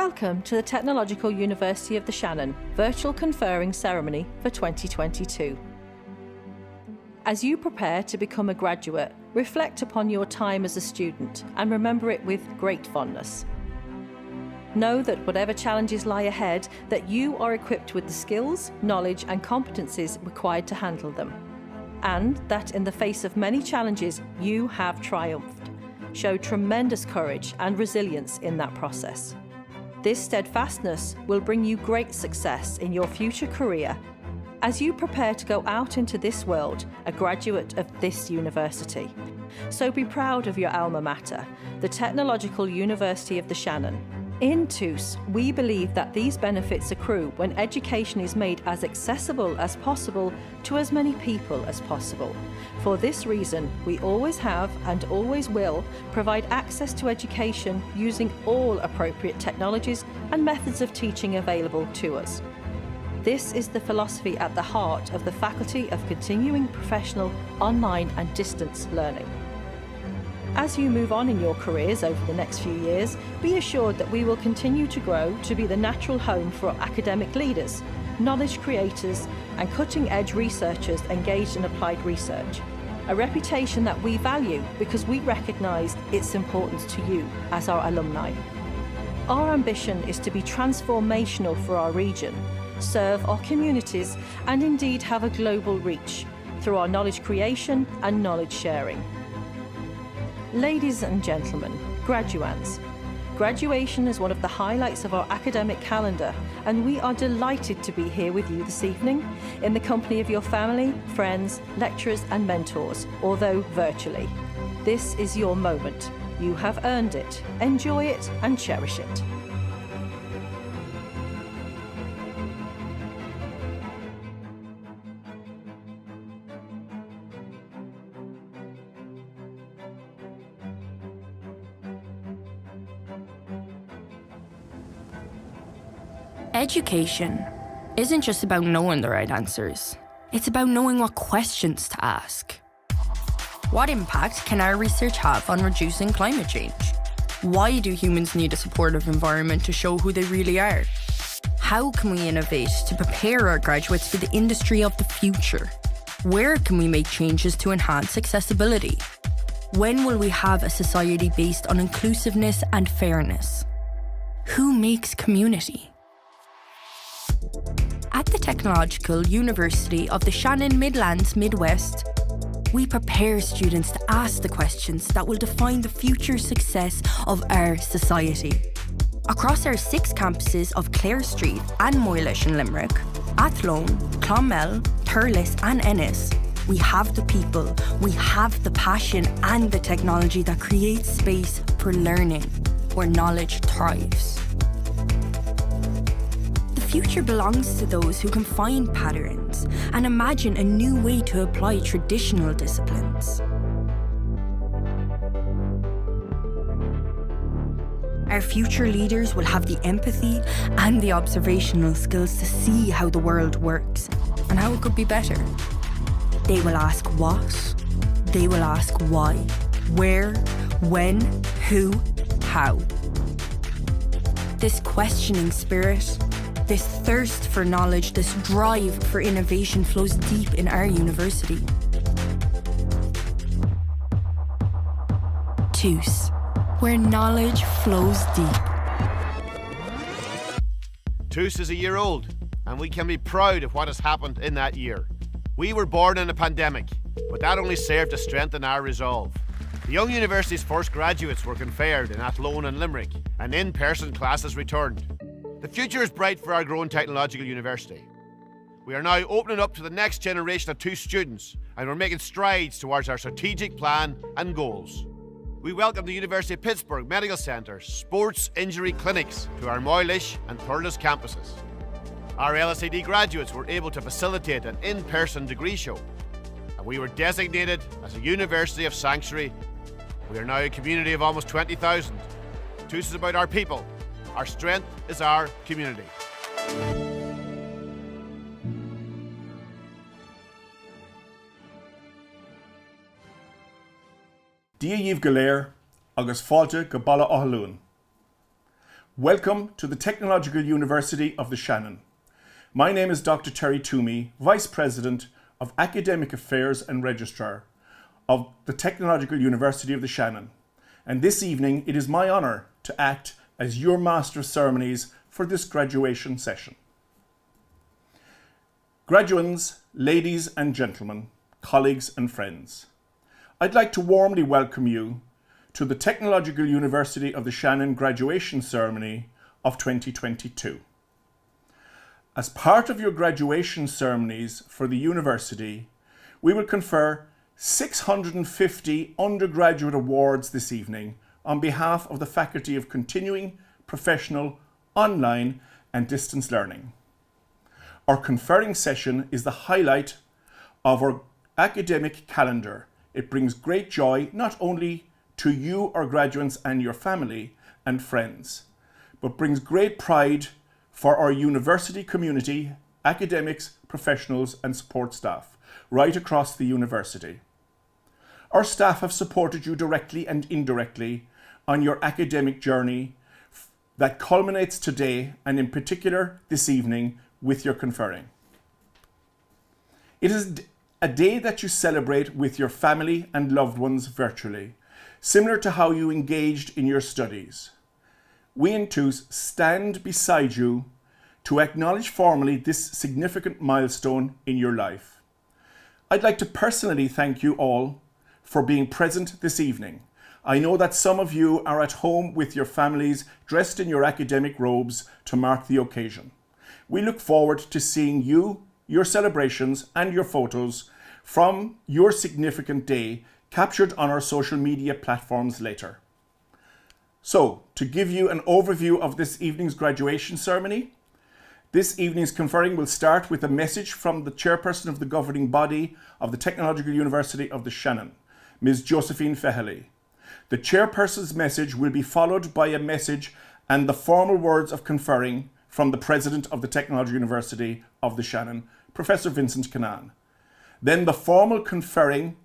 Welcome to the Technological University of the Shannon Virtual Conferring Ceremony for 2022. As you prepare to become a graduate, reflect upon your time as a student and remember it with great fondness. Know that whatever challenges lie ahead, that you are equipped with the skills, knowledge and competencies required to handle them. And that in the face of many challenges, you have triumphed. Show tremendous courage and resilience in that process. This steadfastness will bring you great success in your future career as you prepare to go out into this world, a graduate of this university. So be proud of your alma mater, the Technological University of the Shannon. In TUS, we believe that these benefits accrue when education is made as accessible as possible to as many people as possible. For this reason, we always have and always will provide access to education using all appropriate technologies and methods of teaching available to us. This is the philosophy at the heart of the Faculty of Continuing Professional Online and Distance Learning. As you move on in your careers over the next few years, be assured that we will continue to grow to be the natural home for academic leaders, knowledge creators, and cutting-edge researchers engaged in applied research. A reputation that we value because we recognise its importance to you as our alumni. Our ambition is to be transformational for our region, serve our communities, and indeed have a global reach through our knowledge creation and knowledge sharing. Ladies and gentlemen, graduands, graduation is one of the highlights of our academic calendar, and we are delighted to be here with you this evening in the company of your family, friends, lecturers and mentors, although virtually. This is your moment. You have earned it. Enjoy it and cherish it. Education isn't just about knowing the right answers. It's about knowing what questions to ask. What impact can our research have on reducing climate change? Why do humans need a supportive environment to show who they really are? How can we innovate to prepare our graduates for the industry of the future? Where can we make changes to enhance accessibility? When will we have a society based on inclusiveness and fairness? Who makes community? At the Technological University of the Shannon Midlands Midwest, we prepare students to ask the questions that will define the future success of our society. Across our 6 campuses of Clare Street and Moylish in Limerick, Athlone, Clonmel, Thurles and Ennis, we have the people, we have the passion and the technology that creates space for learning, where knowledge thrives. The future belongs to those who can find patterns and imagine a new way to apply traditional disciplines. Our future leaders will have the empathy and the observational skills to see how the world works and how it could be better. They will ask what, they will ask why, where, when, who, how. This questioning spirit, this thirst for knowledge, this drive for innovation flows deep in our university. TUS, where knowledge flows deep. TUS is a year old, and we can be proud of what has happened in that year. We were born in a pandemic, but that only served to strengthen our resolve. The Young University's first graduates were conferred in Athlone and Limerick, and in-person classes returned. The future is bright for our growing technological university. We are now opening up to the next generation of TUS students, and we're making strides towards our strategic plan and goals. We welcome the University of Pittsburgh Medical Centre Sports Injury Clinics to our Moylish and Thurles campuses. Our LSAD graduates were able to facilitate an in-person degree show, and we were designated as a University of Sanctuary. We are now a community of almost 20,000. TUS is about our people. Our strength is our community. Díomh go léir agus fáilte go balla athlún. Welcome to the Technological University of the Shannon. My name is Dr. Terry Toomey, Vice President of Academic Affairs and Registrar of the Technological University of the Shannon. And this evening it is my honour to act as your Master of Ceremonies for this graduation session. Graduands, ladies and gentlemen, colleagues and friends, I'd like to warmly welcome you to the Technological University of the Shannon graduation ceremony of 2022. As part of your graduation ceremonies for the university, we will confer 650 undergraduate awards this evening on behalf of the Faculty of Continuing, Professional, Online and Distance Learning. Our conferring session is the highlight of our academic calendar. It brings great joy not only to you, our graduates, and your family and friends, but brings great pride for our university community, academics, professionals, and support staff right across the university. Our staff have supported you directly and indirectly on your academic journey that culminates today, and in particular this evening, with your conferring. It is a day that you celebrate with your family and loved ones virtually, similar to how you engaged in your studies. We in TUS stand beside you to acknowledge formally this significant milestone in your life. I'd like to personally thank you all for being present this evening. I know that some of you are at home with your families dressed in your academic robes to mark the occasion. We look forward to seeing you, your celebrations and your photos from your significant day captured on our social media platforms later. So, to give you an overview of this evening's graduation ceremony, this evening's conferring will start with a message from the Chairperson of the governing body of the Technological University of the Shannon, Ms. Josephine Fehaley. The Chairperson's message will be followed by a message and the formal words of conferring from the President of the Technological University of the Shannon, Professor Vincent Cannan. Then the formal conferring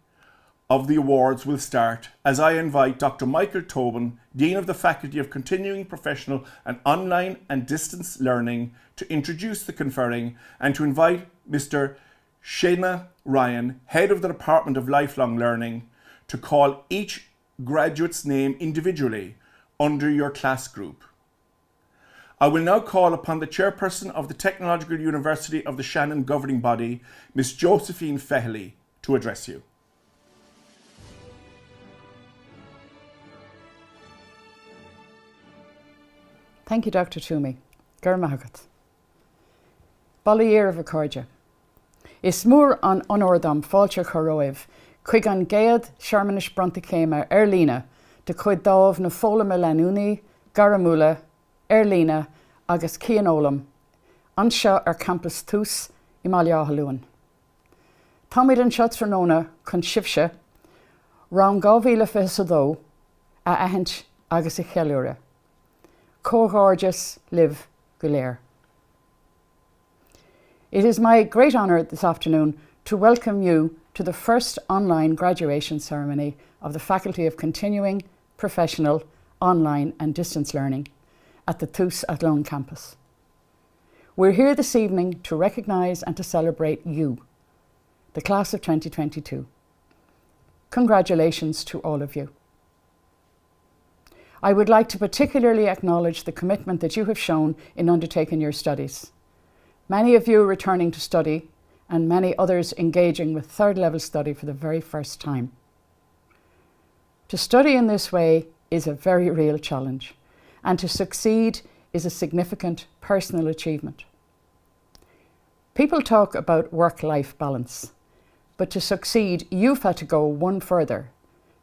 of the awards will start as I invite Dr. Michael Tobin, Dean of the Faculty of Continuing Professional and Online and Distance Learning, to introduce the conferring, and to invite Mr. Shayna Ryan, Head of the Department of Lifelong Learning, to call each graduate's name individually under your class group. I will now call upon the Chairperson of the Technological University of the Shannon governing body, Ms. Josephine Fehaley, to address you. Thank you, Dr. Toomey. Gur magat. Balaír of Accordia. Is mór an onordam fáilte choróibh, chuig an géad Searmanis Bronte Céime Lína, de chuid dámh na fólama leanúnaí, garamúla, Lína agus Cianólam, anseo campus TUS I Maileáthluain. Táid an seo tróna chun sibse, rán 2022 a ahint agus I cheiliúra. Cóghorgeous live Guléir. It is my great honour this afternoon to welcome you to the first online graduation ceremony of the Faculty of Continuing, Professional, Online and Distance Learning at the TUS Athlone campus. We're here this evening to recognise and to celebrate you, the class of 2022. Congratulations to all of you. I would like to particularly acknowledge the commitment that you have shown in undertaking your studies. Many of you returning to study and many others engaging with third level study for the very first time. To study in this way is a very real challenge, and to succeed is a significant personal achievement. People talk about work-life balance, but to succeed you've had to go one further.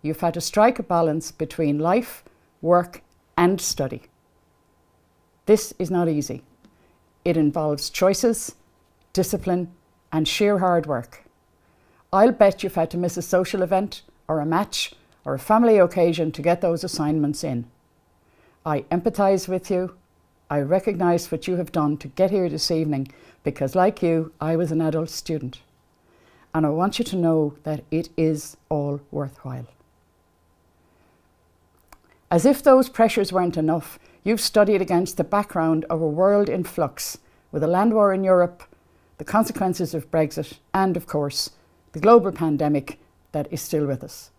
You've had to strike a balance between life, work and study. This is not easy. It involves choices, discipline and sheer hard work. I'll bet you've had to miss a social event or a match or a family occasion to get those assignments in. I empathise with you. I recognise what you have done to get here this evening because, like you, I was an adult student. And I want you to know that it is all worthwhile. As if those pressures weren't enough, You've studied against the background of a world in flux, with a land war in Europe, the consequences of Brexit, and of course, the global pandemic that is still with us.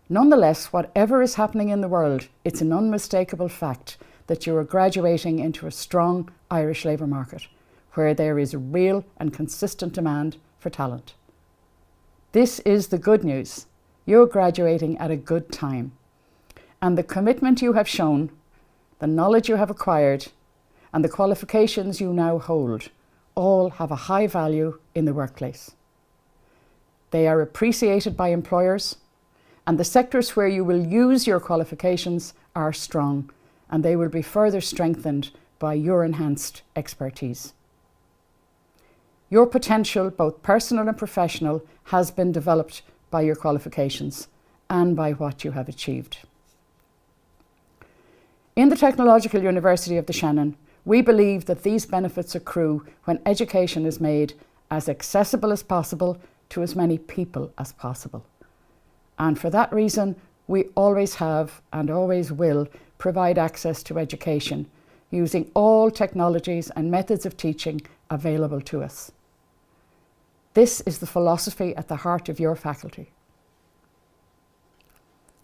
Nonetheless, whatever is happening in the world, it's an unmistakable fact that you are graduating into a strong Irish labour market, where there is a real and consistent demand for talent. This is the good news. You're graduating at a good time. And the commitment you have shown, the knowledge you have acquired, and the qualifications you now hold all have a high value in the workplace. They are appreciated by employers, and the sectors where you will use your qualifications are strong, and they will be further strengthened by your enhanced expertise. Your potential, both personal and professional, has been developed by your qualifications and by what you have achieved. In the Technological University of the Shannon, we believe that these benefits accrue when education is made as accessible as possible to as many people as possible. And for that reason, we always have and always will provide access to education using all technologies and methods of teaching available to us. This is the philosophy at the heart of your faculty.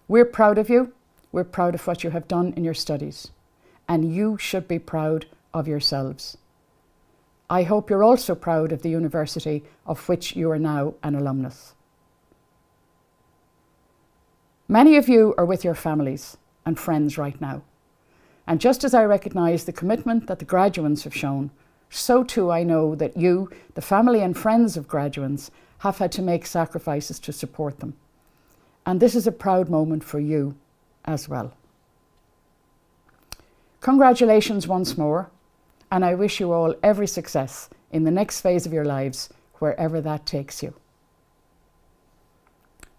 We're proud of you. We're proud of what you have done in your studies, and you should be proud of yourselves. I hope you're also proud of the university of which you are now an alumnus. Many of you are with your families and friends right now, and just as I recognise the commitment that the graduates have shown, so too I know that you, the family and friends of graduates, have had to make sacrifices to support them. And this is a proud moment for you as well. Congratulations once more, and I wish you all every success in the next phase of your lives, wherever that takes you.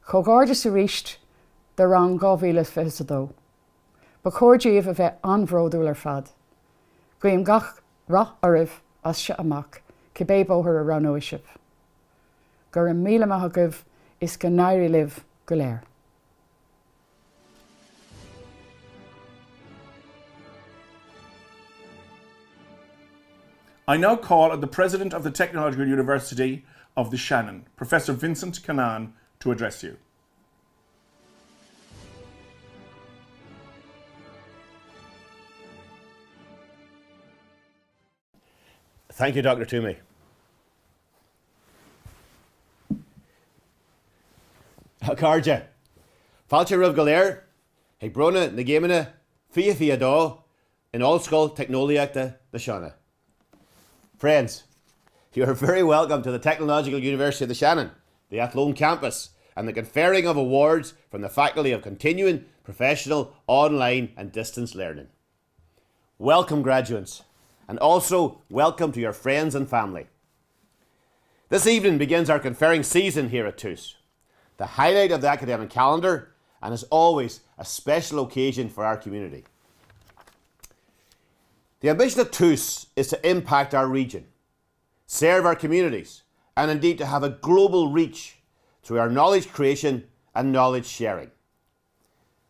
Chomh a ríist de rang 2022, ba cóirdaíomh a bheith anbhródúil ar fad. Guím gach rath oribh as se amach, cibé bóthar a ranóisibh. Gur an míle maithagibh is go nairi live go léir. I now call on the President of the Technological University of the Shannon, Professor Vincent Canaan, to address you. Thank you, Dr. Toomey. Carja, Falcha Ruv Galer, Hebrona, Nagamina, Fia Fia Daw, in All Skull Technoliacta, the Shana. Friends, you are very welcome to the Technological University of the Shannon, the Athlone campus, and the conferring of awards from the Faculty of Continuing, Professional, Online and Distance Learning. Welcome, graduates, and also welcome to your friends and family. This evening begins our conferring season here at TUS, the highlight of the academic calendar, and as always, a special occasion for our community. The ambition of TUS is to impact our region, serve our communities, and indeed to have a global reach through our knowledge creation and knowledge sharing.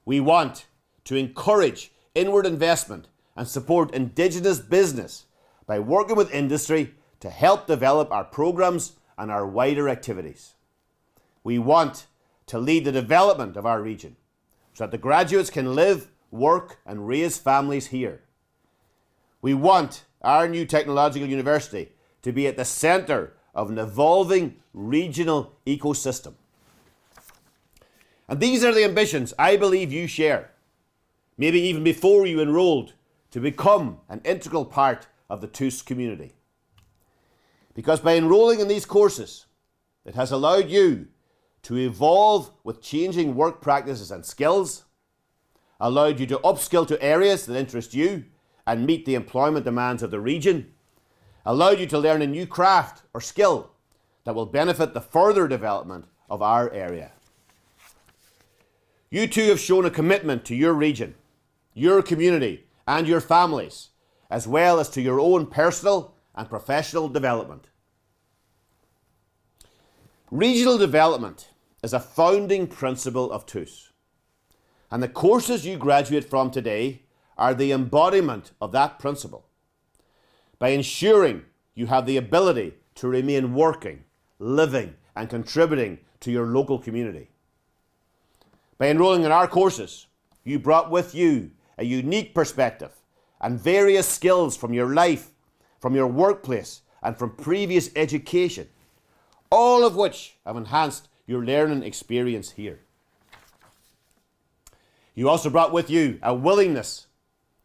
We want to encourage inward investment and support Indigenous business by working with industry to help develop our programmes and our wider activities. We want to lead the development of our region so that the graduates can live, work and raise families here. We want our new technological university to be at the centre of an evolving regional ecosystem. And these are the ambitions I believe you share, maybe even before you enrolled, to become an integral part of the TUS community. Because by enrolling in these courses, it has allowed you to evolve with changing work practices and skills, allowed you to upskill to areas that interest you and meet the employment demands of the region, allowed you to learn a new craft or skill that will benefit the further development of our area. You too have shown a commitment to your region, your community and your families, as well as to your own personal and professional development. Regional development is a founding principle of TUS, and the courses you graduate from today are the embodiment of that principle by ensuring you have the ability to remain working, living and contributing to your local community. By enrolling in our courses, you brought with you a unique perspective and various skills from your life, from your workplace and from previous education, all of which have enhanced your learning experience here. You also brought with you a willingness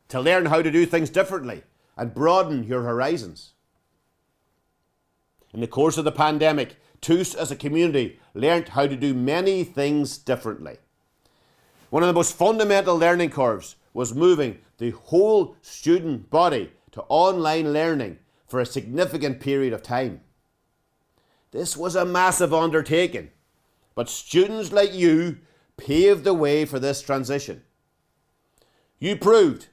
to learn how to do things differently and broaden your horizons. In the course of the pandemic, TUS as a community learnt how to do many things differently. One of the most fundamental learning curves was moving the whole student body to online learning for a significant period of time. This was a massive undertaking, but students like you paved the way for this transition. You proved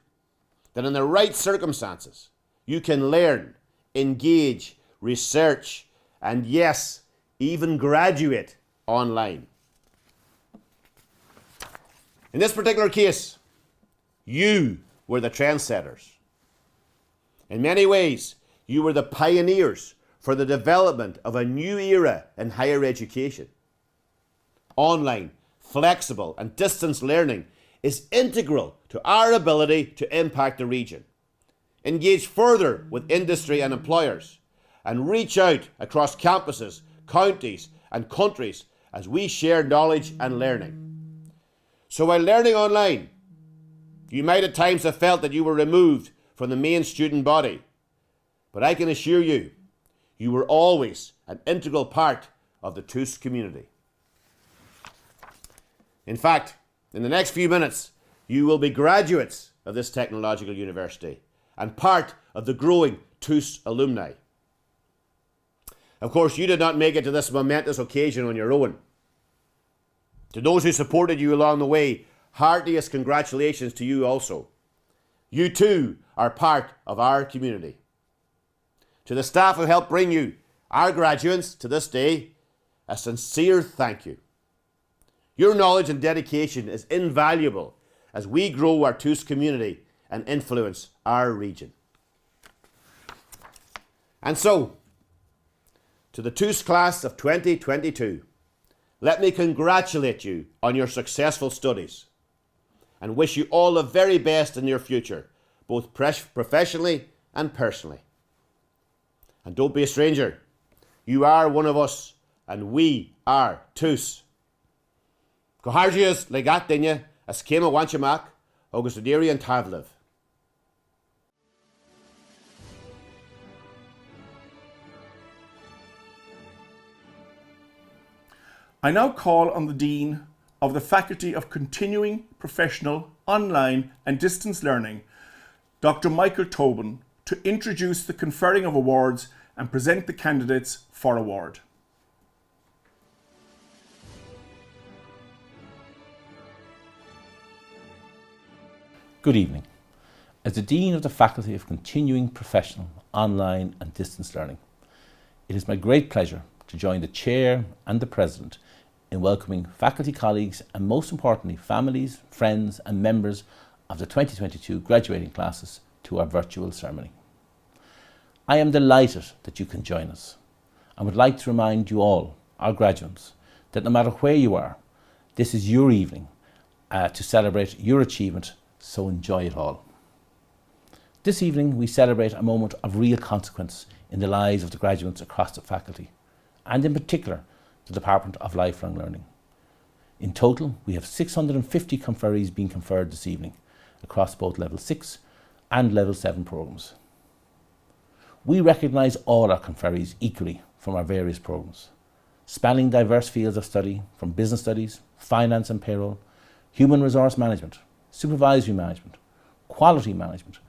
that in the right circumstances, you can learn, engage, research, and yes, even graduate online. In this particular case, you were the trendsetters. In many ways, you were the pioneers for the development of a new era in higher education. Online, flexible, and distance learning is integral to our ability to impact the region, engage further with industry and employers, and reach out across campuses, counties, and countries as we share knowledge and learning. So while learning online, you might at times have felt that you were removed from the main student body, but I can assure you, you were always an integral part of the TUS community. In fact, in the next few minutes, you will be graduates of this technological university and part of the growing TUS alumni. Of course, you did not make it to this momentous occasion on your own. To those who supported you along the way, heartiest congratulations to you also. You too are part of our community. To the staff who helped bring you, our graduates, to this day, a sincere thank you. Your knowledge and dedication is invaluable as we grow our TUS community and influence our region. And so, to the TUS class of 2022, let me congratulate you on your successful studies and wish you all the very best in your future, both professionally and personally. And don't be a stranger. You are one of us, and we are TUS. Gohargias legat dinne as céime wanchamak agus adiri and tavlev. I now call on the Dean of the Faculty of Continuing Professional Online and Distance Learning, Dr. Michael Tobin, to introduce the conferring of awards and present the candidates for award. Good evening. As the Dean of the Faculty of Continuing Professional Online and Distance Learning, it is my great pleasure to join the Chair and the President in welcoming faculty colleagues and most importantly families, friends and members of the 2022 graduating classes to our virtual ceremony. I am delighted that you can join us and would like to remind you all, our graduates, that no matter where you are, this is your evening to celebrate your achievement, so enjoy it all. This evening we celebrate a moment of real consequence in the lives of the graduates across the faculty, and in particular the Department of Lifelong Learning. In total, we have 650 conferees being conferred this evening across both Level 6 and Level 7 programmes. We recognise all our conferees equally from our various programmes, spanning diverse fields of study from business studies, finance and payroll, human resource management, supervisory management, quality management,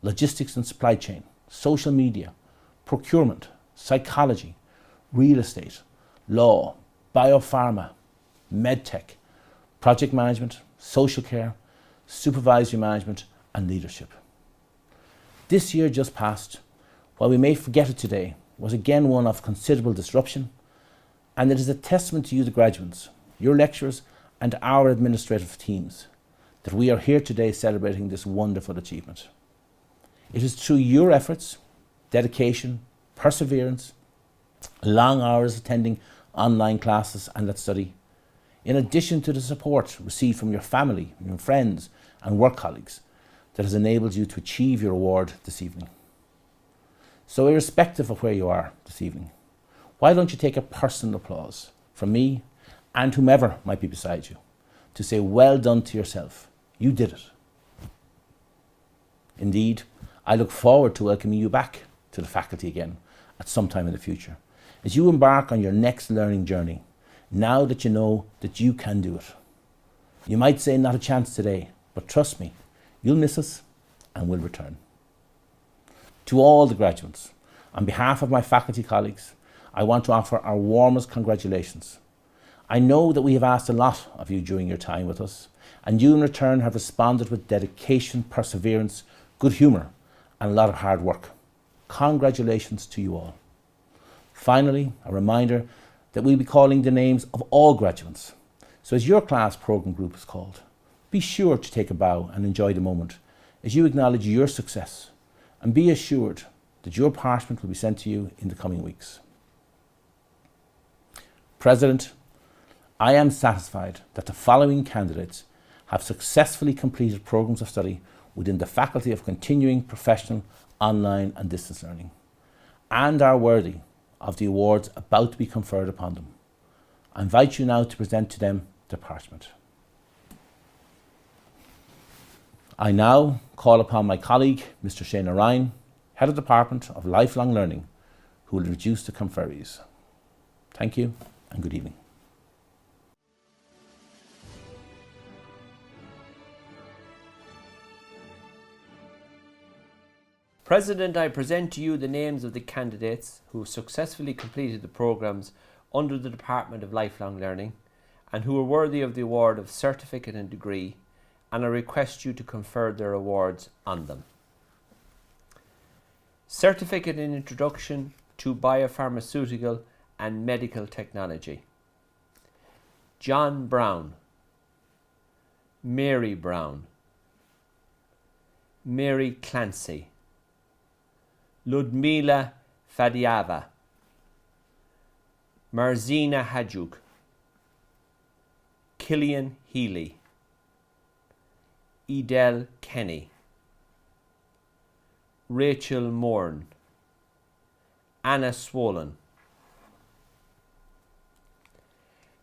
logistics and supply chain, social media, procurement, psychology, real estate, law, biopharma, medtech, project management, social care, supervisory management and leadership. This year just past, while we may forget it today, was again one of considerable disruption, and it is a testament to you, the graduates, your lecturers and our administrative teams, that we are here today celebrating this wonderful achievement. It is through your efforts, dedication, perseverance, long hours attending online classes and at study, in addition to the support received from your family, your friends and work colleagues, that has enabled you to achieve your award this evening. So irrespective of where you are this evening, why don't you take a personal applause from me and whomever might be beside you to say well done to yourself. You did it. Indeed, I look forward to welcoming you back to the faculty again at some time in the future as you embark on your next learning journey, now that you know that you can do it. You might say not a chance today, but trust me, you'll miss us and we'll return. To all the graduates, on behalf of my faculty colleagues, I want to offer our warmest congratulations. I know that we have asked a lot of you during your time with us, and you in return have responded with dedication, perseverance, good humour, and a lot of hard work. Congratulations to you all. Finally, a reminder that we'll be calling the names of all graduates. So as your class programme group is called, be sure to take a bow and enjoy the moment as you acknowledge your success, and be assured that your parchment will be sent to you in the coming weeks. President, I am satisfied that the following candidates have successfully completed programmes of study within the Faculty of Continuing Professional Online and Distance Learning, and are worthy of the awards about to be conferred upon them. I invite you now to present to them the parchment. I now call upon my colleague, Mr. Shane Ryan, Head of Department of Lifelong Learning, who will introduce the conferees. Thank you and good evening. President, I present to you the names of the candidates who successfully completed the programmes under the Department of Lifelong Learning and who are worthy of the award of certificate and degree, and I request you to confer their awards on them. Certificate in Introduction to Biopharmaceutical and Medical Technology. John Brown, Mary Brown, Mary Clancy, Ludmila Fadiava, Marzina Hajuk, Killian Healy, Edel Kenny, Rachel Morn, Anna Swollen.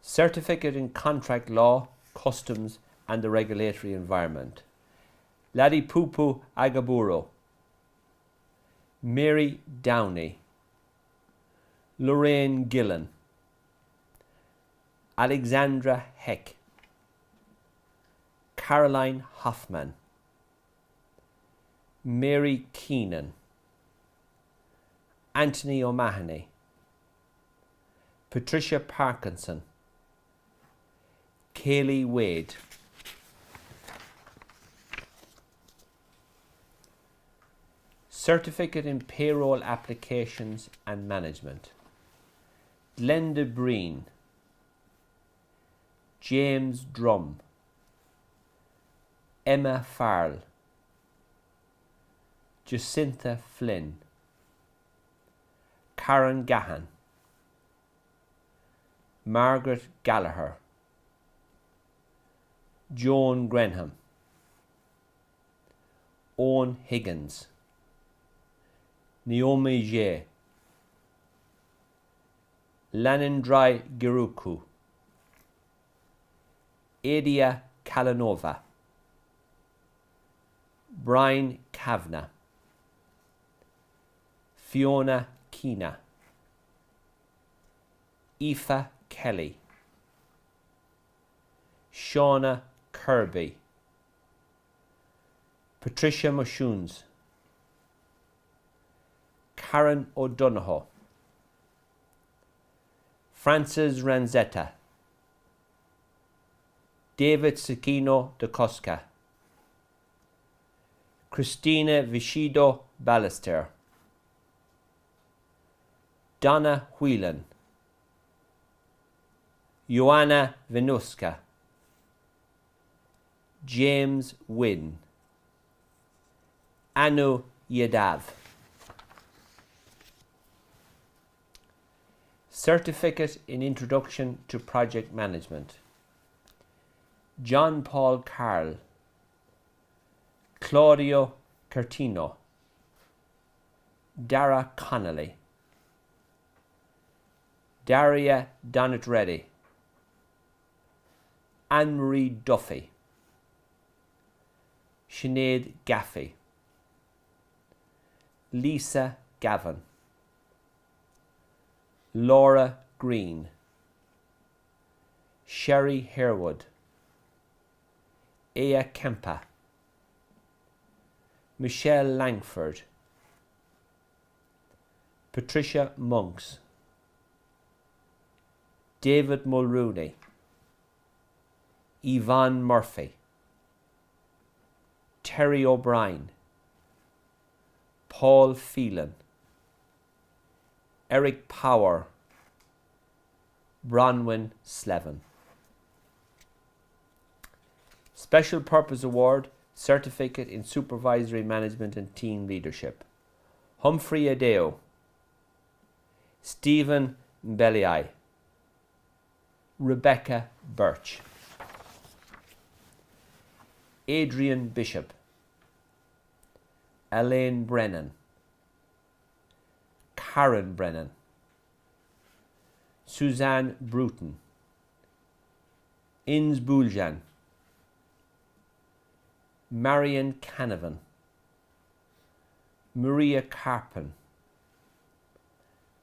Certificate in Contract Law, Customs and the Regulatory Environment. Ladipupu Agaburo, Mary Downey, Lorraine Gillen, Alexandra Heck, Caroline Hoffman, Mary Keenan, Anthony O'Mahony, Patricia Parkinson, Kaylee Wade. Certificate in Payroll Applications and Management. Glenda Breen, James Drum, Emma Farrell, Jacintha Flynn, Karen Gahan, Margaret Gallagher, Joan Grenham, Owen Higgins, Naomi J, Lanindrai Giruku, Adia Kalanova, Brian Kavanagh, Fiona Keena, Aoife Kelly, Shauna Kirby, Patricia Mushoons, Karen O'Donoghue, Francis Ranzetta, David Sakino de Cosca, Christina Vishido Ballester, Donna Whelan, Joanna Venuska, James Wynne, Anu Yadav. Certificate in Introduction to Project Management, John Paul Carl, Claudio Curtino, Dara Connolly, Daria Donnet Reddy, Anne-Marie Duffy, Sinead Gaffey, Lisa Gavin, Laura Green, Sherry Harewood, Aya Kempa, Michelle Langford, Patricia Monks, David Mulrooney, Yvonne Murphy, Terry O'Brien, Paul Phelan, Eric Power, Bronwyn Slevin. Special Purpose Award, Certificate in Supervisory Management and Team Leadership, Humphrey Adeo, Stephen Mbeliai, Rebecca Birch, Adrian Bishop, Elaine Brennan, Karen Brennan, Suzanne Bruton, Inns Buljan, Marion Canavan, Maria Carpin,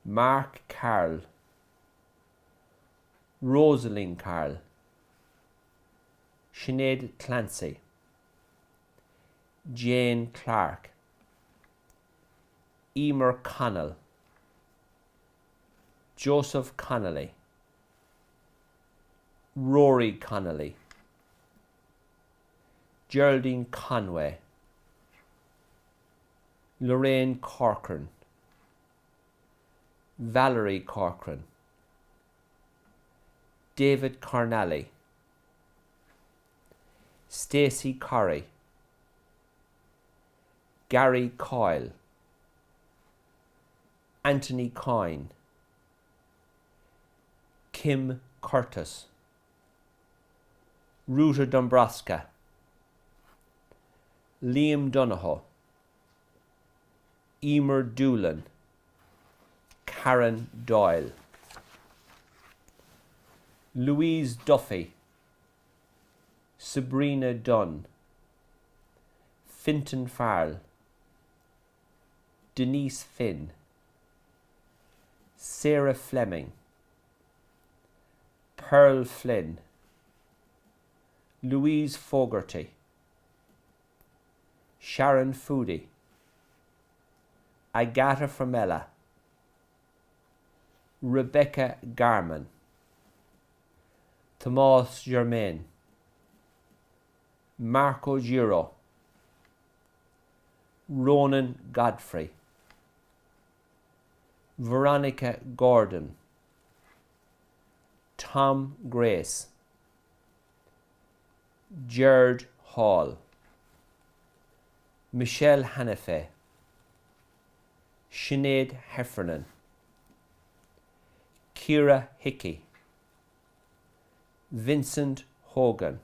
Mark Carl, Rosalind Carl, Sinead Clancy, Jane Clark, Emer Connell, Joseph Connolly, Rory Connolly, Geraldine Conway, Lorraine Corcoran, Valerie Corcoran, David Cornally, Stacey Corrie, Gary Coyle, Anthony Coyne, Kim Curtis, Ruta Dombrowska, Liam Donahoe, Emer Doolan, Karen Doyle, Louise Duffy, Sabrina Dunn, Fintan Farrell, Denise Finn, Sarah Fleming, Pearl Flynn, Louise Fogarty, Sharon Foodie, Agatha Framella, Rebecca Garman, Tomas Germain, Marco Giro, Ronan Godfrey, Veronica Gordon, Tom Grace, Gerd Hall, Michelle Hannafay, Sinead Heffernan, Kira Hickey, Vincent Hogan,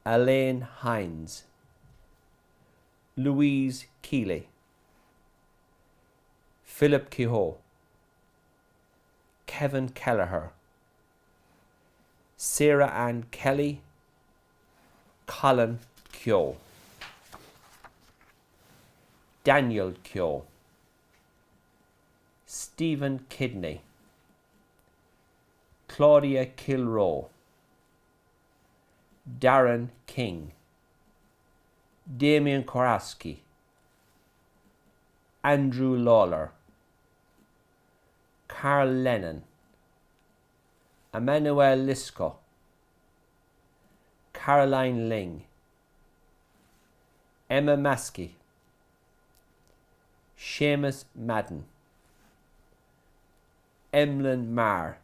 Elaine Hines, Louise Keeley, Philip Kehoe, Kevin Kelleher, Sarah Ann Kelly, Colin Keogh, Daniel Keogh, Stephen Kidney, Claudia Kilroe, Darren King, Damien Koraski, Andrew Lawler, Carl Lennon, Emmanuel Lisco, Caroline Ling, Emma Maskey, Seamus Madden, Emlyn Marr,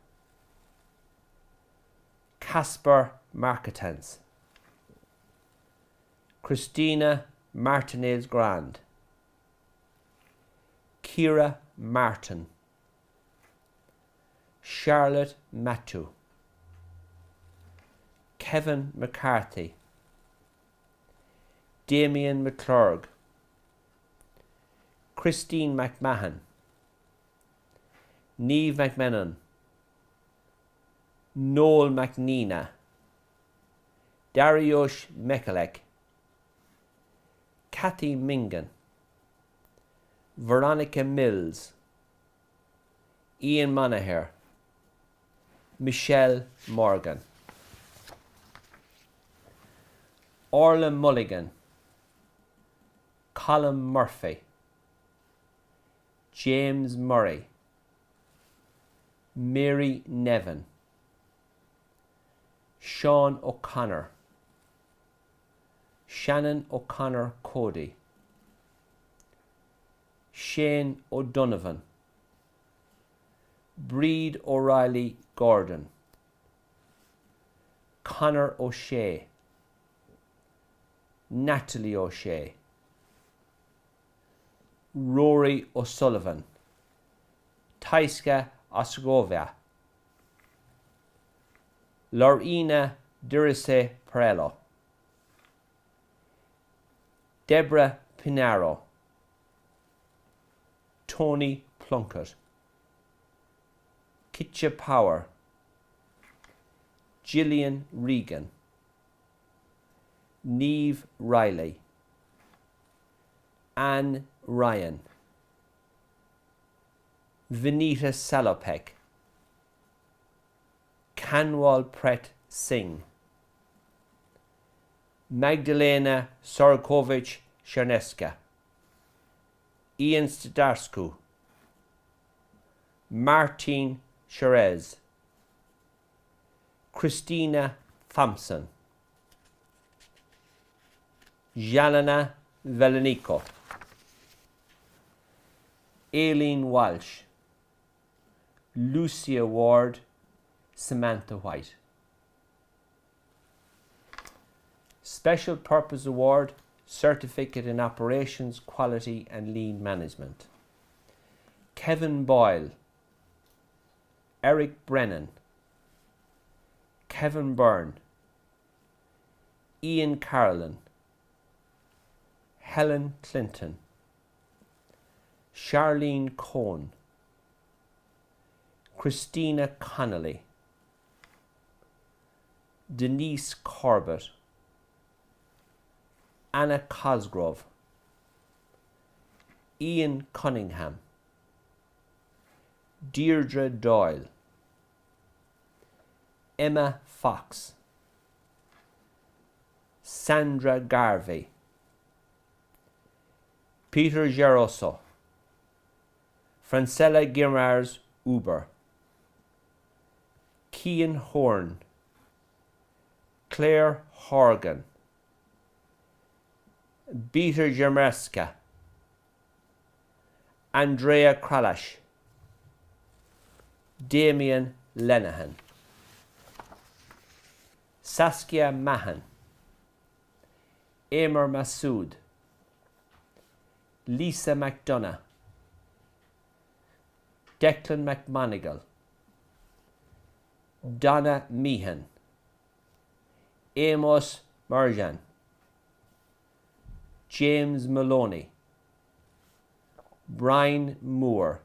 Casper Marketans, Christina Martinez Grand, Kira Martin, Charlotte Matu, Kevin McCarthy, Damien McClurg, Christine McMahon, Niamh McMenon, Noel McNeena, Dariush Mekalek, Kathy Mingan, Veronica Mills, Ian Monagher, Michelle Morgan, Orla Mulligan, Colin Murphy, James Murray, Mary Nevin, Sean O'Connor, Shannon O'Connor Cody, Shane O'Donovan, Breed O'Reilly Gordon, Conor O'Shea, Natalie O'Shea, Rory O'Sullivan, Taiska Osgovia, Lorena Dirise Perello, Deborah Pinaro, Tony Plunkett, Kitcha Power, Gillian Regan, Niamh Riley, Anne Ryan, Vinita Salopek, Kanwal Pret Singh, Magdalena Sorkovich Cherneska, Ian Stadarsku, Martin Sherez, Christina Thompson, Jalana Velenico, Aileen Walsh, Lucia Ward, Samantha White. Special Purpose Award, Certificate in Operations, Quality and Lean Management. Kevin Boyle, Eric Brennan, Kevin Byrne, Ian Carolyn, Helen Clinton, Charlene Cohn, Christina Connolly, Denise Corbett, Anna Cosgrove, Ian Cunningham, Deirdre Doyle, Emma Fox, Sandra Garvey, Peter Geroso, Francella Girmars Uber, Cian Horn, Claire Horgan, Peter Jermerska, Andrea Kralash, Damien Lenehan, Saskia Mahan, Emer Masood, Lisa McDonough, Declan McMonigal, Donna Meehan, Amos Marjan, James Maloney, Brian Moore,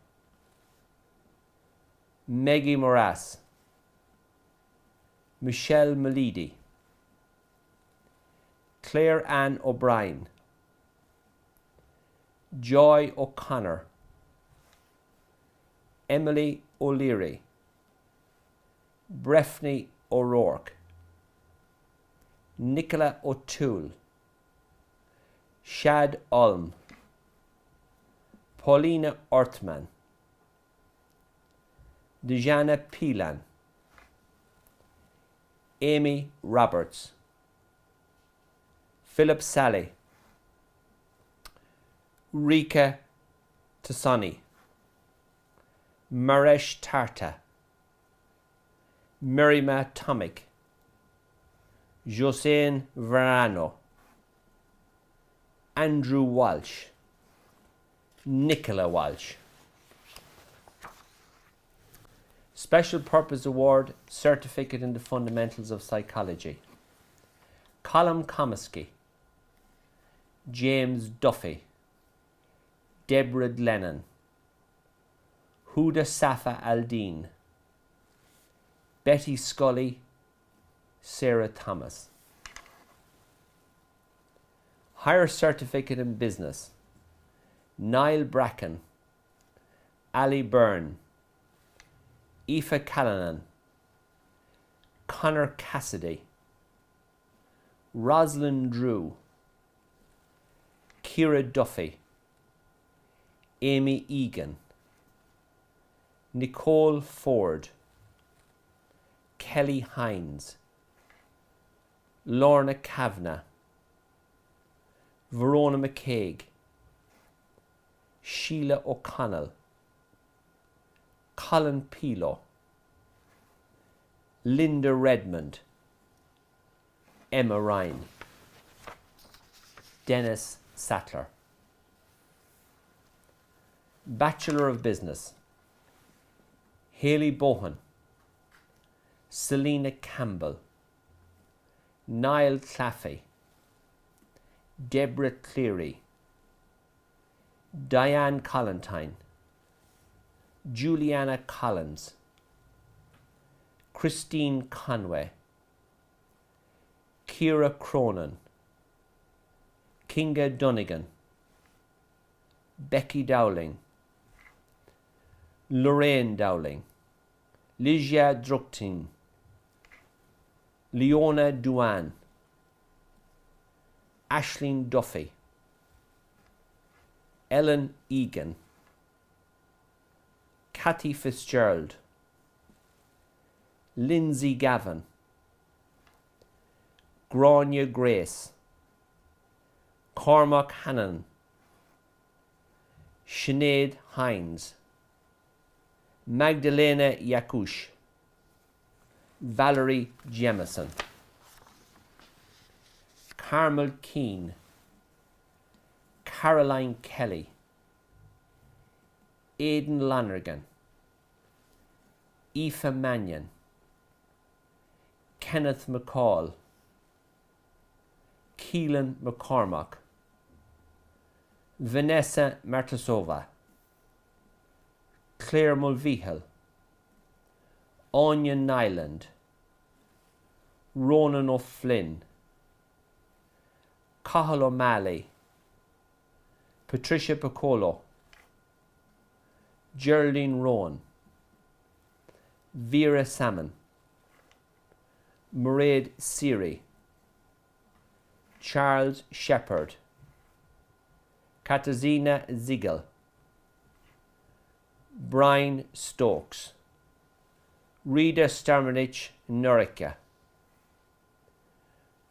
Maggie Morass, Michelle Malidi, Claire Ann O'Brien, Joy O'Connor, Emily O'Leary, Breffney O'Rourke, Nicola O'Toole, Shad Ulm, Paulina Ortman, Dejana Pelan, Amy Roberts, Philip Sally, Rika Tassani, Maresh Tarta, Mirima Tomic, Josine Verano, Andrew Walsh, Nicola Walsh. Special Purpose Award, Certificate in the Fundamentals of Psychology. Colm Comiskey, James Duffy, Deborah Glennon, Huda Safa Aldeen, Betty Scully, Sarah Thomas. Higher Certificate in Business. Niall Bracken, Ali Byrne, Aoife Callanan, Conor Cassidy, Rosalind Drew, Ciara Duffy, Amy Egan, Nicole Ford, Kelly Hines, Lorna Kavanagh, Verona McCaig, Sheila O'Connell, Colin Pilo, Linda Redmond, Emma Ryan, Dennis Sattler. Bachelor of Business. Hayley Bohan, Selena Campbell, Niall Claffey, Deborah Cleary, Diane Collentine, Juliana Collins, Christine Conway, Ciara Cronin, Kinga Dunnigan, Becky Dowling, Lorraine Dowling, Ligia Druchtin, Leona Duan, Aisling Duffy, Ellen Egan, Cathy Fitzgerald, Lindsay Gavin, Grania Grace, Cormac Hannon, Sinead Hines, Magdalena Yakush, Valerie Jemison, Carmel Keane, Caroline Kelly, Aidan Lonergan, Aoife Mannion, Kenneth McCall, Keelan McCormack, Vanessa Martasova, Claire Mulvihill, Anya Nyland, Ronan O'Flynn, Cathal O'Malley, Patricia Piccolo, Geraldine Rowan, Vera Salmon, Mairead Seary, Charles Shepherd, Katarzyna Ziegel, Brian Stokes, Rita Starmanich Norica,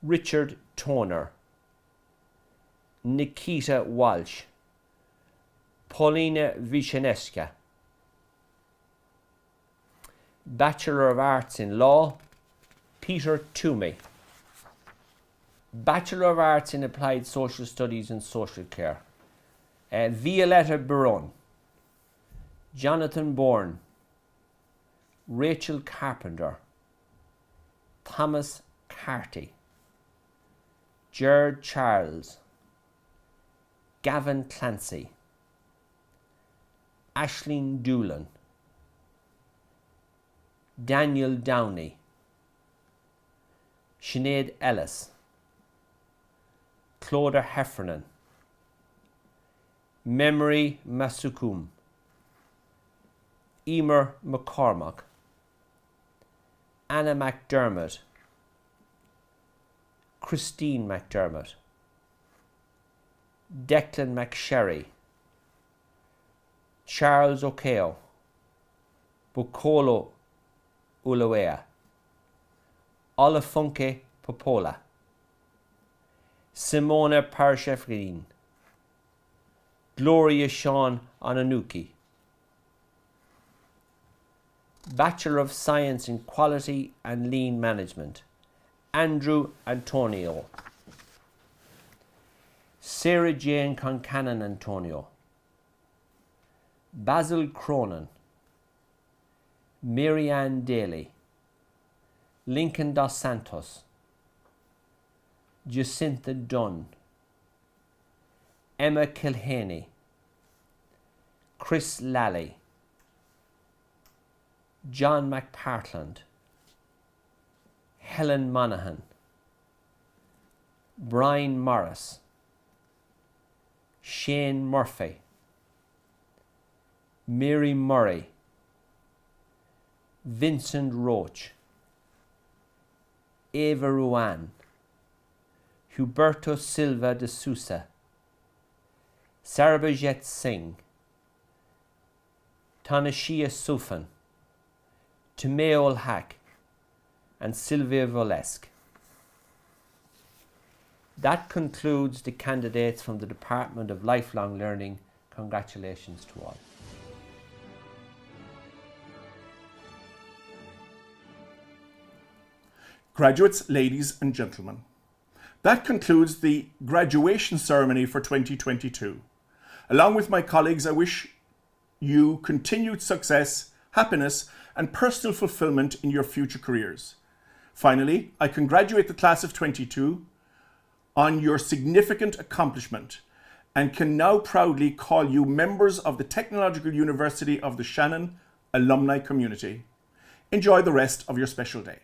Richard Toner, Nikita Walsh, Paulina Vishaneska. Bachelor of Arts in Law, Peter Toomey. Bachelor of Arts in Applied Social Studies and Social Care, Violetta Baron, Jonathan Bourne, Rachel Carpenter, Thomas Carty, Gerard Charles, Gavin Clancy, Aisling Doolan, Daniel Downey, Sinead Ellis, Clodagh Heffernan, Memory Masukum, Emer McCormack, Anna McDermott, Christine McDermott, Declan McSherry, Charles O'Keo, Bukolo Ulawea, Olafunke Popola, Simona Parashefridin, Gloria Sean Onanuki. Bachelor of Science in Quality and Lean Management, Andrew Antonio. Sarah Jane Concannon Antonio, Basil Cronin, Mary Ann Daly, Lincoln Dos Santos, Jacinta Dunn, Emma Kilhaney, Chris Lally, John McPartland, Helen Monaghan, Brian Morris, Shane Murphy, Mary Murray, Vincent Roach, Eva Ruan, Huberto Silva de Sousa, Sarbajit Singh, Tanashia Sufan, Timéol Hack, and Sylvia Volesk. That concludes the candidates from the Department of Lifelong Learning. Congratulations to all. Graduates, ladies and gentlemen, that concludes the graduation ceremony for 2022. Along with my colleagues, I wish you continued success, happiness, and personal fulfillment in your future careers. Finally, I congratulate the class of 22 on your significant accomplishment and can now proudly call you members of the Technological University of the Shannon alumni community. Enjoy the rest of your special day.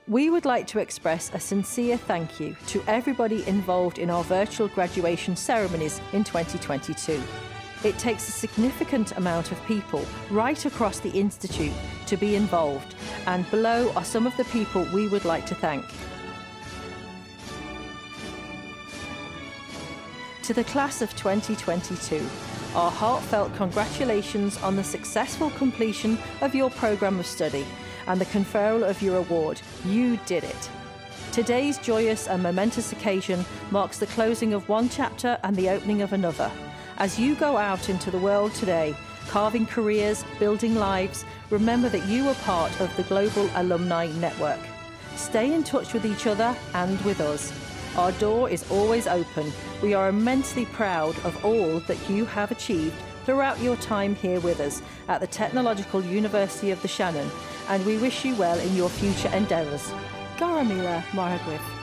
We would like to express a sincere thank you to everybody involved in our virtual graduation ceremonies in 2022. It takes a significant amount of people right across the Institute to be involved, and below are some of the people we would like to thank. To the class of 2022, our heartfelt congratulations on the successful completion of your programme of study and the conferral of your award. You did it. Today's joyous and momentous occasion marks the closing of one chapter and the opening of another. As you go out into the world today, carving careers, building lives, remember that you are part of the global alumni network. Stay in touch with each other and with us. Our door is always open. We are immensely proud of all that you have achieved throughout your time here with us at the Technological University of the Shannon, and we wish you well in your future endeavours. Garamila Maragwith.